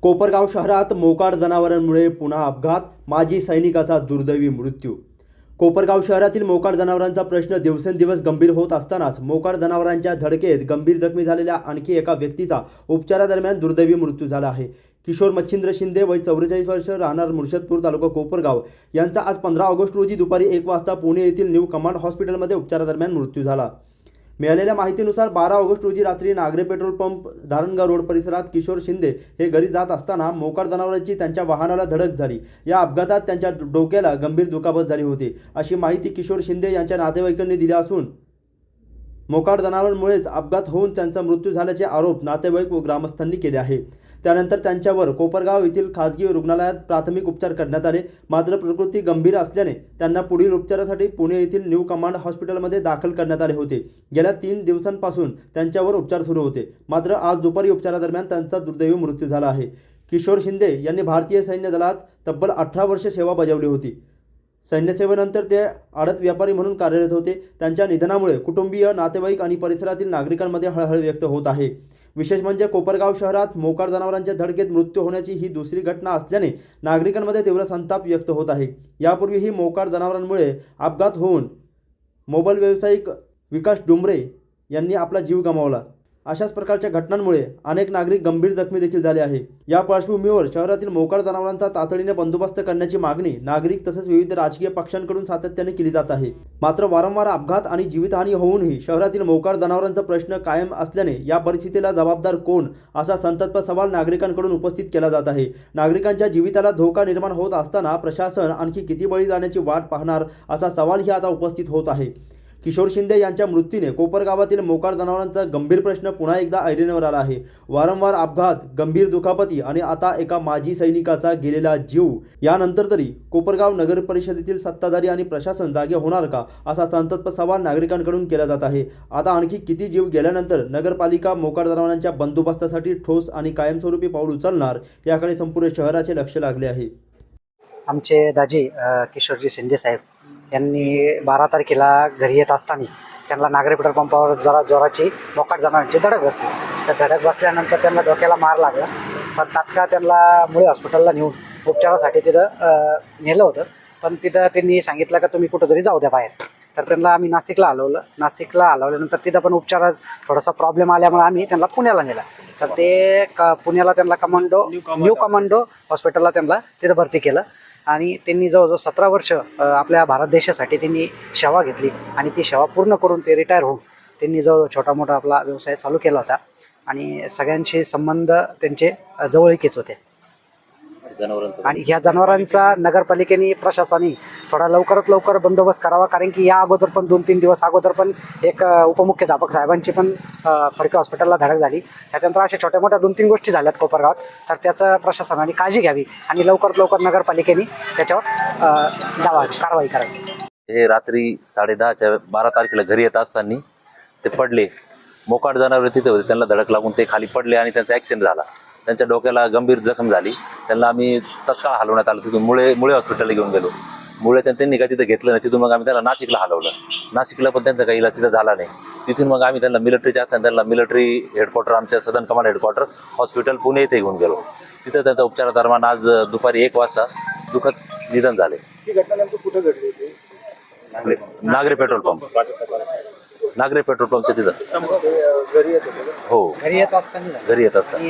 कोपरगाव शहरात मोकाट जनावरांमुळे पुन्हा अपघात, माजी सैनिकाचा दुर्दैवी मृत्यू। कोपरगाव शहरातील मोकाट जनावरांचा प्रश्न दिवसेंदिवस गंभीर होत असतानाच मोकाट जनावरांच्या धडकेत गंभीर जखमी झालेल्या आणखी एका व्यक्तीचा उपचारादरम्यान दुर्दैवी मृत्यू झाला आहे। किशोर मच्छिंद्र शिंदे वय 44 वर्ष, राहणार मुर्शदपूर तालुका कोपरगाव यांचा आज 15 ऑगस्ट रोजी दुपारी 1 वाजता पुणे येथील न्यू कमांड हॉस्पिटलमध्ये उपचारादरम्यान मृत्यू झाला। मिळालेल्या माहितीनुसार 12 ऑगस्ट रोजी रात्री Nagare petrol pump Dharangaon road परिसरात किशोर शिंदे हे घरी जात असताना मोकाट जनावरांची त्यांच्या वाहनाला धडक झाली। या अपघातात त्यांच्या डोक्याला गंभीर दुखापत झाली होती, अशी माहिती किशोर शिंदे यांच्या नातेवाईकांनी दिली असून मोकाट जनावरांमुळेच अपघात होऊन त्यांचा मृत्यू झाल्याचे आरोप नातेवाईक व ग्रामस्थांनी केले आहे। त्यानंतर त्यांच्यावर कोपरगाव येथील खासगी रुग्णालयात प्राथमिक उपचार करण्यात आले, मात्र प्रकृती गंभीर असल्याने त्यांना पुढील उपचारासाठी पुणे येथील न्यू कमांड हॉस्पिटलमध्ये दाखल करण्यात आले होते। गेल्या 3 दिवसांपासून त्यांच्यावर उपचार सुरू होते, मात्र आज दुपारी उपचारादरम्यान त्यांचा दुर्दैवी मृत्यू झाला आहे। किशोर शिंदे यांनी भारतीय सैन्य दलात तब्बल 18 वर्षे सेवा बजावली होती। सैन्यसेवेनंतर ते आडत व्यापारी म्हणून कार्यरत होते। त्यांच्या निधनामुळे कुटुंबीय, नातेवाईक आणि परिसरातील नागरिकांमध्ये हळहळ व्यक्त होत आहे। विशेष म्हणजे कोपरगाव शहरात मोकाट जनावरांच्या धडकेत मृत्यू होण्याची ही दुसरी घटना असल्याने नागरिकांमध्ये तीव्र संताप व्यक्त होत आहे। यापूर्वीही मोकाट जनावरांमुळे अपघात होऊन मोबाईल व्यावसायिक विकास डुंबरे यांनी आपला जीव गमावला। अशाच प्रकारच्या घटनांमुळे अनेक नागरिक गंभीर जखमी देखील झाले आहे। या पार्श्वभूमीवर शहरातील मोकाट जनावरांचा तातडीने बंदोबस्त करण्याची मागणी नागरिक तसेच विविध राजकीय पक्षांकडून सातत्याने केली जात आहे। मात्र वारंवार अपघात आणि जीवितहानी होऊनही शहरातील मोकाट जनावरांचा प्रश्न कायम असल्याने या परिस्थितीला जबाबदार कोण, असा संतप्त सवाल नागरिकांकडून उपस्थित केला जात आहे। नागरिकांच्या जीविताला धोका निर्माण होत असताना प्रशासन आणखी किती बळी जाण्याची वाट पाहणार, असा सवालही आता उपस्थित होत आहे। किशोर शिंदे यांच्या मृत्यूने कोपरगावातील मोकाट जनावरांचा गंभीर प्रश्न पुन्हा एकदा ऐरणीवर आला आहे। वारंवार अपघात, गंभीर दुखापती आणि आता एका माजी सैनिकाचा गेलेला जीव, यानंतर तरी कोपरगाव नगर परिषदेतील सत्ताधारी आणि प्रशासन जागे होणार का, असा संतप्त सवाल नागरिकांकडून केला जात आहे। आता आणखी किती जीव गेल्यानंतर नगरपालिका मोकाट जनावरांच्या बंदोबस्तासाठी ठोस आणि कायमस्वरूपी पाऊल उचलणार, याकडे संपूर्ण शहराचे लक्ष लागले आहे। आमचे दाजी किशोरजी शिंदे साहेब यांनी 12 तारखेला घरी येत असताना त्यांना नागरे पेट्रोल पंपावर जरा जोराची मोकाट जनावरांची धडक बसली। त्या धडक बसल्यानंतर त्यांना डोक्याला मार लागला, पण तात्काळ त्यांना मुळे हॉस्पिटलला नेऊन उपचारासाठी तिथं नेलं होतं। पण तिथं त्यांनी सांगितलं का तुम्ही कुठंतरी जाऊ द्या बाहेर, तर त्यांना आम्ही नाशिकला हलवलं। नाशिकला हलवल्यानंतर तिथं पण उपचारात थोडासा प्रॉब्लेम आल्यामुळे आम्ही त्यांना पुण्याला नेला। तर ते पुण्याला त्यांना न्यू कमांडो हॉस्पिटलला त्यांना तिथं भरती केलं आणि त्यांनी जवळजवळ 17 वर्ष आपल्या भारत देशासाठी त्यांनी सेवा घेतली आणि ती सेवा पूर्ण करून ते रिटायर होऊन त्यांनी जवळ छोटा मोठा आपला व्यवसाय चालू केला होता आणि सगळ्यांशी संबंध त्यांचे जवळीकेच होते। आणि ह्या जनावरांचा नगरपालिकेने, प्रशासनाने थोडा लवकरात लवकर बंदोबस्त करावा, कारण की या अगोदर पण 2-3 दिवस अगोदर पण एक उपमुख्याध्यापक साहेबांची पण फडके हॉस्पिटलला धडक झाली। त्याच्यानंतर अशा छोट्या मोठ्या 2-3 गोष्टी झाल्यात कोपरगावात, तर त्याचं प्रशासनाने काळजी घ्यावी आणि लवकरात लवकर नगरपालिकेने त्याच्यावर कारवाई करावी। हे रात्री 10:30च्या 12 तारखेला घरी येत असताना ते पडले। मोकाट जनावर तिथे होते, त्यांना धडक लागून ते खाली पडले आणि त्यांचा ॲक्सिडेंट झाला। त्यांच्या डोक्याला गंभीर जखम झाली। त्यांना आम्ही तत्काळ हलवण्यात आलं। तिथून मुळे हॉस्पिटलला घेऊन गेलो। मुळे त्यांनी काही तिथं घेतलं नाही। तिथून मग आम्ही त्यांना नाशिकला हलवलं। नाशिकला पण त्यांचा काही इलाज तिथं झाला नाही। तिथून मग आम्ही त्यांना मिलिटरीच्या असताना त्यांना मिलिटरी हेडक्वार्टर, आमच्या सदन कमांड हेडक्वार्टर हॉस्पिटल पुणे येथे घेऊन गेलो। तिथं त्यांचा उपचारादरम्यान आज दुपारी 1 वाजता दुःखद निधन झाले। Nagare petrol pump, Nagare petrol पंपच्या तिथं हो, घरी येत असताना